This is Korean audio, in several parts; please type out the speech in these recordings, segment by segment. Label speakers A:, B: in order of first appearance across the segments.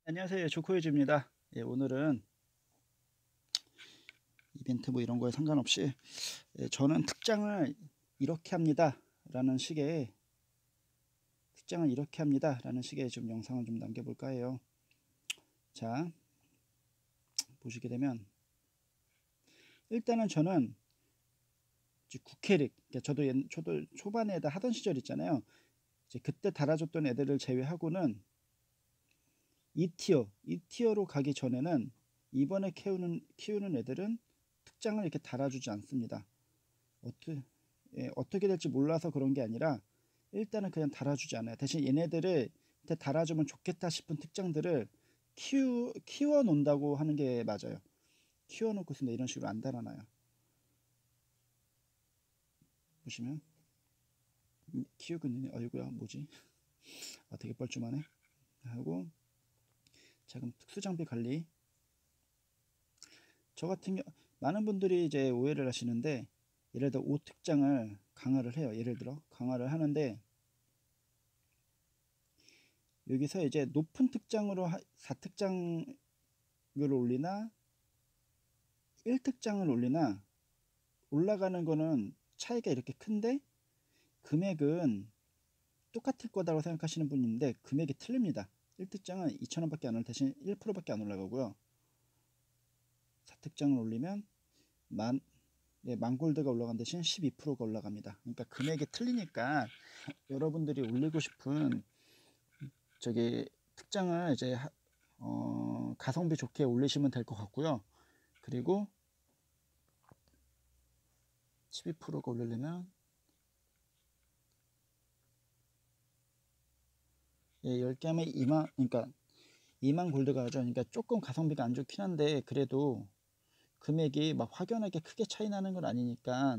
A: 안녕하세요. 조코유즈입니다. 예, 오늘은 이벤트 뭐 이런 거에 상관없이 저는 특장을 이렇게 합니다 라는 식의 좀 영상을 좀 남겨볼까 해요. 자, 보시게 되면 일단은 저는 이제 국캐릭, 그러니까 저도 초반에 하던 시절 있잖아요. 이제 그때 달아줬던 애들을 제외하고는 2티어로 가기 전에는 이번에 키우는 애들은 특장을 이렇게 달아주지 않습니다. 어떻게 될지 몰라서 그런 게 아니라 일단은 그냥 달아주지 않아요. 대신 얘네들을 달아주면 좋겠다 싶은 특장들을 키워 놓는다고 하는 게 맞아요. 키워 놓고서 이런 식으로 안 달아놔요. 보시면 키우고 있는 어이구야 뭐지? 되게 뻘쭘하네. 하고 자금 특수장비 관리. 저 같은 경우 많은 분들이 이제 오해를 하시는데, 예를 들어 5특장을 강화를 해요. 예를 들어 강화를 하는데 여기서 이제 높은 특장으로 4특장을 올리나 1특장을 올리나 올라가는 거는 차이가 이렇게 큰데 금액은 똑같을 거다라고 생각하시는 분인데 금액이 틀립니다. 1특장은 2,000원 밖에 안 올라 대신 1% 밖에 안 올라가고요. 4특장을 올리면 만 골드가 올라간 대신 12%가 올라갑니다. 그러니까 금액이 틀리니까 여러분들이 올리고 싶은 저기 특장을 이제 가성비 좋게 올리시면 될 것 같고요. 그리고 12%가 올리려면 10개 하면 2만, 그러니까 2만 골드가 하죠. 그러니까 조금 가성비가 안 좋긴 한데 그래도 금액이 막 확연하게 크게 차이 나는 건 아니니까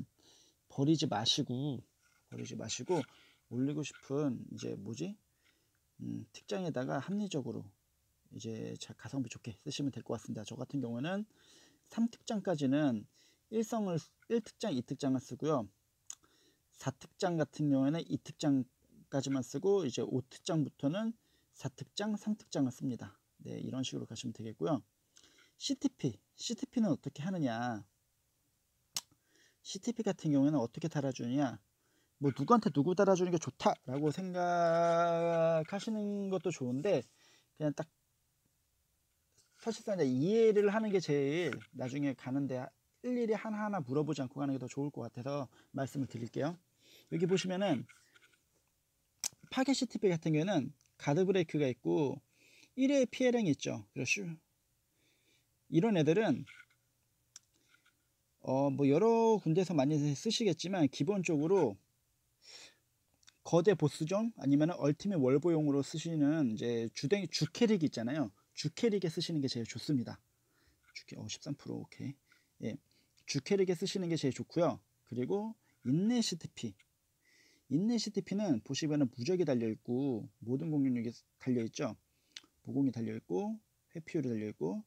A: 버리지 마시고 올리고 싶은 이제 뭐지? 특장에다가 합리적으로 이제 가성비 좋게 쓰시면 될 것 같습니다. 저 같은 경우는 3특장까지는 1특장, 2특장을 쓰고요. 4특장 같은 경우에는 2특장까지만 쓰고 이제 5특장부터는 4특장, 3특장을 씁니다. 네, 이런 식으로 가시면 되겠고요. CTP는 어떻게 하느냐? CTP 같은 경우에는 어떻게 달아주느냐? 뭐 누구한테 누구 달아주는 게 좋다라고 생각하시는 것도 좋은데 그냥 딱 사실상 이해를 하는 게 제일 나중에 가는데 일일이 하나하나 물어보지 않고 가는 게 더 좋을 것 같아서 말씀을 드릴게요. 여기 보시면은 파괴 CTP 같은 경우에는 가드 브레이크가 있고 1회 피해량이 있죠. 이런 애들은 뭐 여러 군데서 많이 쓰시겠지만 기본적으로 거대 보스전 아니면 얼티밋 월보용으로 쓰시는 이제 주 캐릭 있잖아요. 주 캐릭에 쓰시는 게 제일 좋습니다. 13% 오케이. 예, 주 캐릭에 쓰시는 게 제일 좋고요. 그리고 인내 CTP는 보시면은 무적이 달려있고 모든 공격력이 달려있죠. 무공이 달려있고 회피율이 달려있고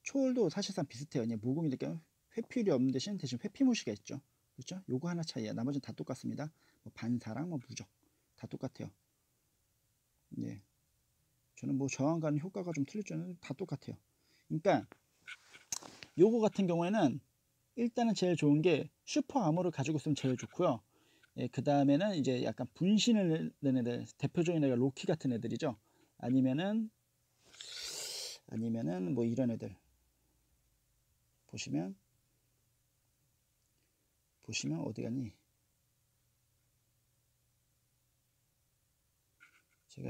A: 초월도 사실상 비슷해요. 그냥 무공이니까 회피율이 없는 대신 회피무시가 있죠. 그렇죠? 요거 하나 차이야. 나머지는 다 똑같습니다. 뭐 반사랑 뭐 무적 다 똑같아요. 네, 저는 뭐 저항가는 효과가 좀 틀릴 줄 알았는데 다 똑같아요. 그러니까 요거 같은 경우에는 일단은 제일 좋은 게 슈퍼 아머를 가지고 있으면 제일 좋고요. 예, 그 다음에는 이제 약간 분신을 낸 애들, 대표적인 애가 로키 같은 애들이죠. 아니면은 뭐 이런 애들 보시면 어디 갔니? 제가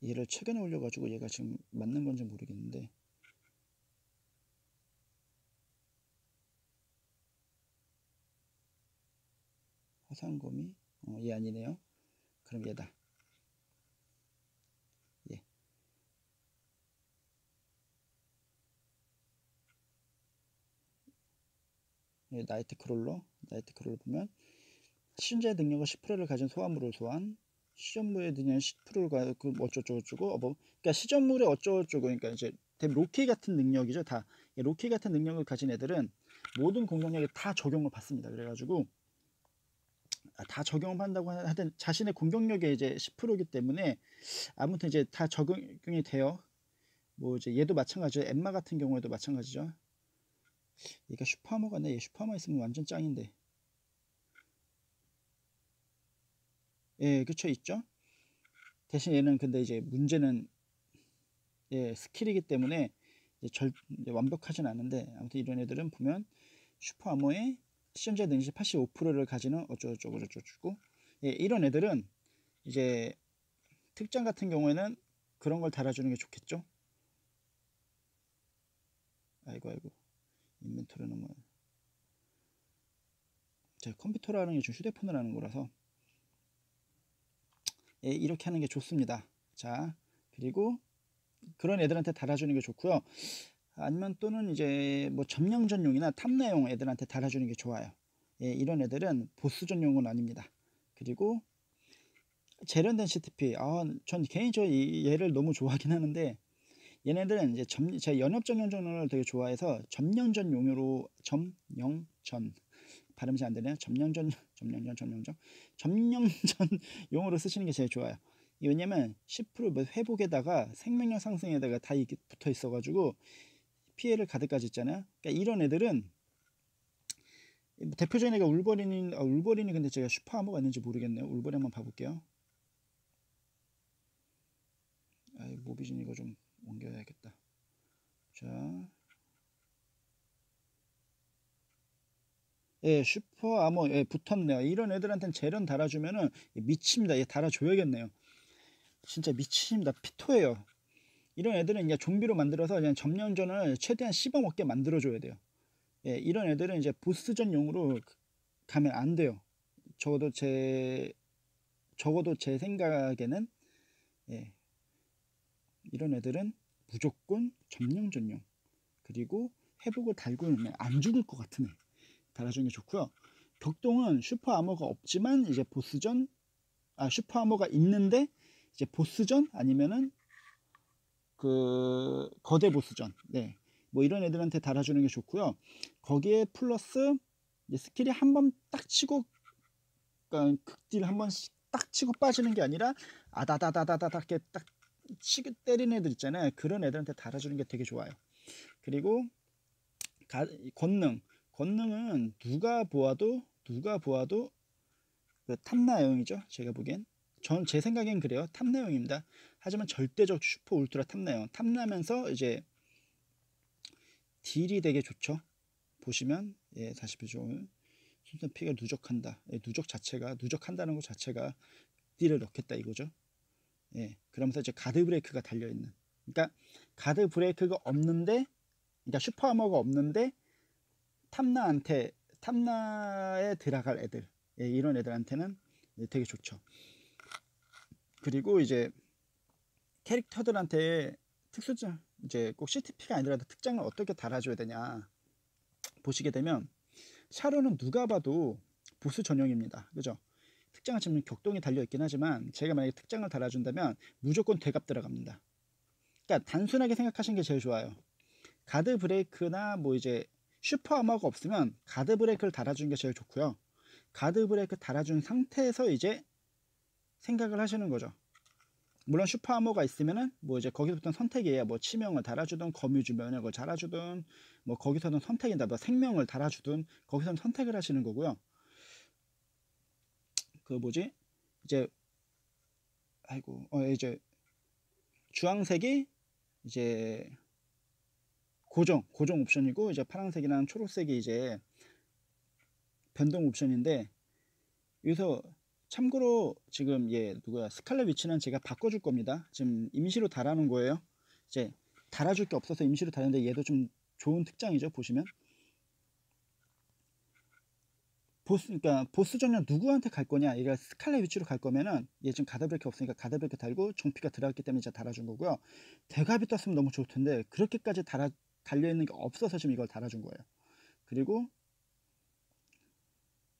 A: 얘를 최근에 올려가지고 얘가 지금 맞는 건지 모르겠는데 화상검이 얘 아니네요. 그럼 얘다. 예. 나이트 크롤러 보면 시전자의 능력을 10%를 가진 소환물을 소환, 시전물의 능력은 10%를 그 어쩌고저쩌고 그러니까 시전물의 어쩌고저쩌고 그러니까 이제 로키 같은 능력이죠. 다 로키 같은 능력을 가진 애들은 모든 공격력에 다 적용을 받습니다. 그래가지고 다 적용을 한다고 하든 자신의 공격력의 이제 10%이기 때문에 아무튼 이제 다 적용이 돼요. 뭐 이제 얘도 마찬가지죠. 엠마 같은 경우에도 마찬가지죠. 얘가 슈퍼하머가 네, 얘 슈퍼하머 있으면 완전 짱인데. 예, 그쵸, 있죠. 대신 얘는 근데 이제 문제는 예, 스킬이기 때문에 이제 완벽하진 않은데, 아무튼 이런 애들은 보면 슈퍼아머의 시전자 능지 85%를 가지는 어쩌고저쩌고 저쩌고, 예, 이런 애들은 이제 특장 같은 경우에는 그런 걸 달아주는 게 좋겠죠. 아이고 인벤토리는 뭐 제가 컴퓨터로 하는 게 좀 휴대폰으로 하는 거라서, 예, 이렇게 하는 게 좋습니다. 자, 그리고 그런 애들한테 달아주는 게 좋고요. 아니면 또는 이제 뭐 점령 전용이나 탐내용 애들한테 달아주는 게 좋아요. 예, 이런 애들은 보스 전용은 아닙니다. 그리고 재련된 CTP, 전 개인적으로 얘를 너무 좋아하긴 하는데, 얘네들은 이제 제가 연합 전용전을 되게 좋아해서 점령전 용으로 발음이 잘 안 되네요. 점령전 용으로 쓰시는 게 제일 좋아요. 왜냐면 10% 회복에다가 생명력 상승에다가 다 이게 붙어 있어가지고 피해를 가득까지 있잖아요. 그러니까 이런 애들은 대표적인 애가 울버린이 근데 제가 슈퍼하머가 있는지 모르겠네요. 울버린 한번 봐볼게요. 모비진 이거 좀 옮겨야겠다. 자, 예, 슈퍼아머, 예, 붙었네요. 이런 애들한테는 재련 달아주면은 미칩니다. 얘 달아줘야겠네요. 진짜 미칩니다. 피토예요. 이런 애들은 이제 좀비로 만들어서 그냥 점령전을 최대한 씹어먹게 만들어줘야 돼요. 예, 이런 애들은 이제 보스전용으로 가면 안 돼요. 적어도 제 생각에는, 예, 이런 애들은 무조건 점령전용, 그리고 회복을 달고 있는 애, 안 죽을 것 같은 애 달아주는 게 좋고요. 격동은 슈퍼 아머가 없지만 이제 슈퍼 아머가 있는데 이제 보스전 아니면은 그 거대 보스전, 네, 뭐 이런 애들한테 달아주는 게 좋고요. 거기에 플러스 이제 스킬이 한 번 딱 치고, 그러니까 극딜 한 번씩 딱 치고 빠지는 게 아니라 아다다다다다 이렇게 딱 치고 때리는 애들 있잖아요. 그런 애들한테 달아주는 게 되게 좋아요. 그리고 권능은 누가 보아도 그 탐나용이죠. 제가 보기엔, 제 생각엔 그래요. 탐나용입니다. 하지만 절대적 슈퍼 울트라 탐나면서 이제 딜이 되게 좋죠. 보시면, 예, 다시 보죠. 순간 피가 누적한다. 예, 누적한다는 것 자체가 딜을 넣겠다 이거죠. 예, 그러면서 이제 가드 브레이크가 달려 있는. 그러니까 가드 브레이크가 없는데, 그러니까 슈퍼 아머가 없는데 탐나에 들어갈 애들, 예, 이런 애들한테는 되게 좋죠. 그리고 이제 캐릭터들한테 특수점, 이제 꼭 CTP가 아니더라도 특장을 어떻게 달아줘야 되냐 보시게 되면, 샤로는 누가 봐도 보스 전용입니다. 그죠? 특장을 지금 격동이 달려있긴 하지만 제가 만약에 특장을 달아준다면 무조건 되갑 들어갑니다. 그러니까 단순하게 생각하시는 게 제일 좋아요. 가드 브레이크나 뭐 이제 슈퍼 아머가 없으면 가드 브레이크를 달아주는 게 제일 좋고요. 가드 브레이크 달아준 상태에서 이제 생각을 하시는 거죠. 물론 슈퍼 아머가 있으면은 뭐 이제 거기서부터 선택이에요. 뭐 치명을 달아주든 거미줄 면역을 달아주든, 뭐 거기서는 선택이다. 뭐 생명을 달아주든 거기서는 선택을 하시는 거고요. 그 뭐지? 이제 이제 주황색이 이제 고정 옵션이고, 이제 파란색이랑 초록색이 이제 변동 옵션인데, 여기서 참고로 지금 누구야, 스칼렛 위치는 제가 바꿔줄 겁니다. 지금 임시로 달아놓은 거예요. 이제 달아줄 게 없어서 임시로 달았는데, 얘도 좀 좋은 특장이죠. 보시면 그러니까 보스 전용 누구한테 갈 거냐, 얘가 스칼렛 위치로 갈 거면은, 얘 지금 가드브레이크 없으니까 가드브레이크 달고 정피가 들어갔기 때문에 제가 달아준 거고요. 대갑이 떴으면 너무 좋을 텐데 그렇게까지 달려있는 게 없어서 지금 이걸 달아준 거예요. 그리고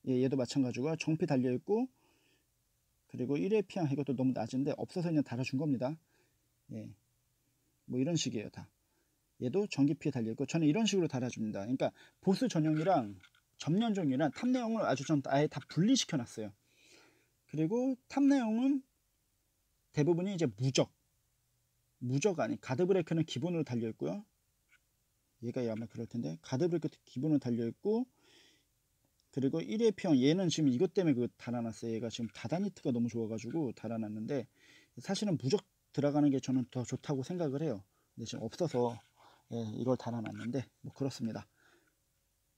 A: 얘도 마찬가지고 정피 달려있고, 그리고 1회 피한 이것도 너무 낮은데 없어서 그냥 달아준 겁니다. 예, 뭐 이런 식이에요. 다 얘도 전기 피해 달려있고, 저는 이런 식으로 달아줍니다. 그러니까 보스 전용이랑 점령종이랑 탑 내용을 아예 다 분리시켜 놨어요. 그리고 탑 내용은 대부분이 이제 무적 아니 가드 브레이크는 기본으로 달려 있고요. 얘가 아마 그럴 텐데 가드 브레이크 기본으로 달려 있고, 그리고 1회 평 얘는 지금 이것 때문에 그 달아놨어요. 얘가 지금 다단 히트가 너무 좋아가지고 달아놨는데, 사실은 무적 들어가는 게 저는 더 좋다고 생각을 해요. 근데 지금 없어서 예, 이걸 달아놨는데 뭐 그렇습니다.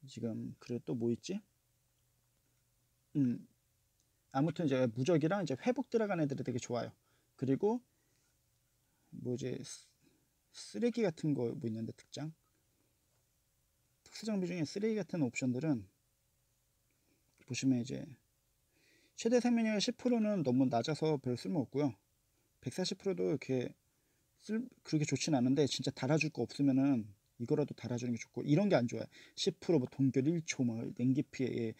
A: 지금 그리고 또 뭐 있지? 아무튼 이제 무적이랑 이제 회복 들어간 애들이 되게 좋아요. 그리고 뭐지, 쓰레기 같은 거 뭐 있는데, 특수장비 중에 쓰레기 같은 옵션들은 보시면 이제 최대 생명력 10%는 너무 낮아서 별 쓸모 없고요. 140%도 이렇게 그렇게 좋진 않은데, 진짜 달아줄 거 없으면은 이거라도 달아주는 게 좋고, 이런 게 안 좋아요. 10%뭐 동결 1초 뭐 냉기 피해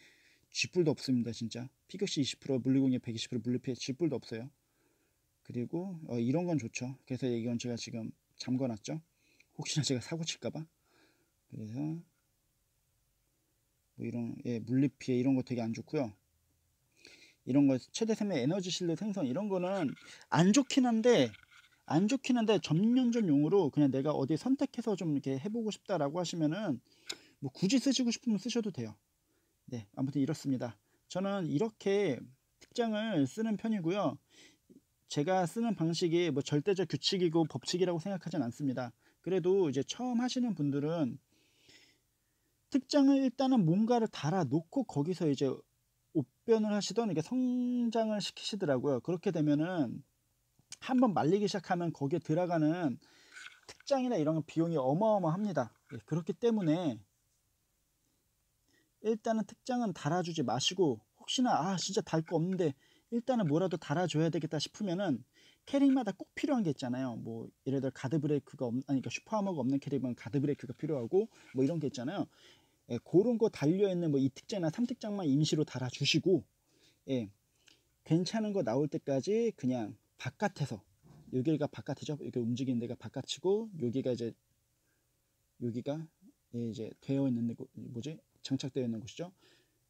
A: 쥐뿔도 없습니다. 진짜 피격시 20% 물리공격 120% 물리피해 쥐뿔도 없어요. 그리고 이런 건 좋죠. 그래서 이건 제가 지금 잠궈놨죠. 혹시나 제가 사고 칠까봐. 그래서 뭐 이런 물리피해 이런 거 되게 안 좋고요. 이런 거 최대 생명 에너지 실드 생성 이런 거는 안 좋긴 한데 전면전용으로 그냥 내가 어디 선택해서 좀 이렇게 해보고 싶다라고 하시면은 뭐 굳이 쓰시고 싶으면 쓰셔도 돼요. 네, 아무튼 이렇습니다. 저는 이렇게 특장을 쓰는 편이고요. 제가 쓰는 방식이 뭐 절대적 규칙이고 법칙이라고 생각하진 않습니다. 그래도 이제 처음 하시는 분들은 특장을 일단은 뭔가를 달아 놓고 거기서 이제 옵변을 하시던 이게 성장을 시키시더라고요. 그렇게 되면은 한번 말리기 시작하면 거기에 들어가는 특장이나 이런 비용이 어마어마합니다. 예, 그렇기 때문에 일단은 특장은 달아주지 마시고, 혹시나 진짜 달 거 없는데 일단은 뭐라도 달아줘야 되겠다 싶으면은 캐릭마다 꼭 필요한 게 있잖아요. 뭐 예를 들어 가드 브레이크가 그러니까 슈퍼 아머가 없는 캐릭은 가드 브레이크가 필요하고 뭐 이런 게 있잖아요. 예, 그런 거 달려있는 뭐 2특장이나 3특장만 임시로 달아주시고, 예, 괜찮은 거 나올 때까지 그냥 바깥에서, 여기가 바깥이죠. 이렇게 움직이는 데가 바깥이고, 여기가 이제 되어 있는 뭐지, 장착되어 있는 곳이죠.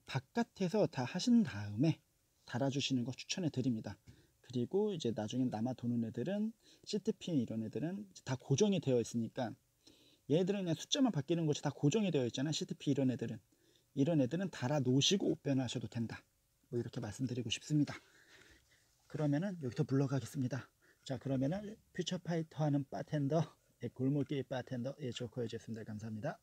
A: 바깥에서 다 하신 다음에 달아주시는 거 추천해 드립니다. 그리고 이제 나중에 남아 도는 애들은 시트핀 이런 애들은 다 고정이 되어 있으니까, 얘들은 그냥 숫자만 바뀌는 것이 다 고정이 되어 있잖아요. 시트핀 이런 애들은 달아 놓으시고 변화하셔도 된다. 뭐 이렇게 말씀드리고 싶습니다. 그러면은 여기서 물러가겠습니다. 자, 그러면은 퓨처파이터 하는 바텐더, 골목길 바텐더 조커였습니다. 감사합니다.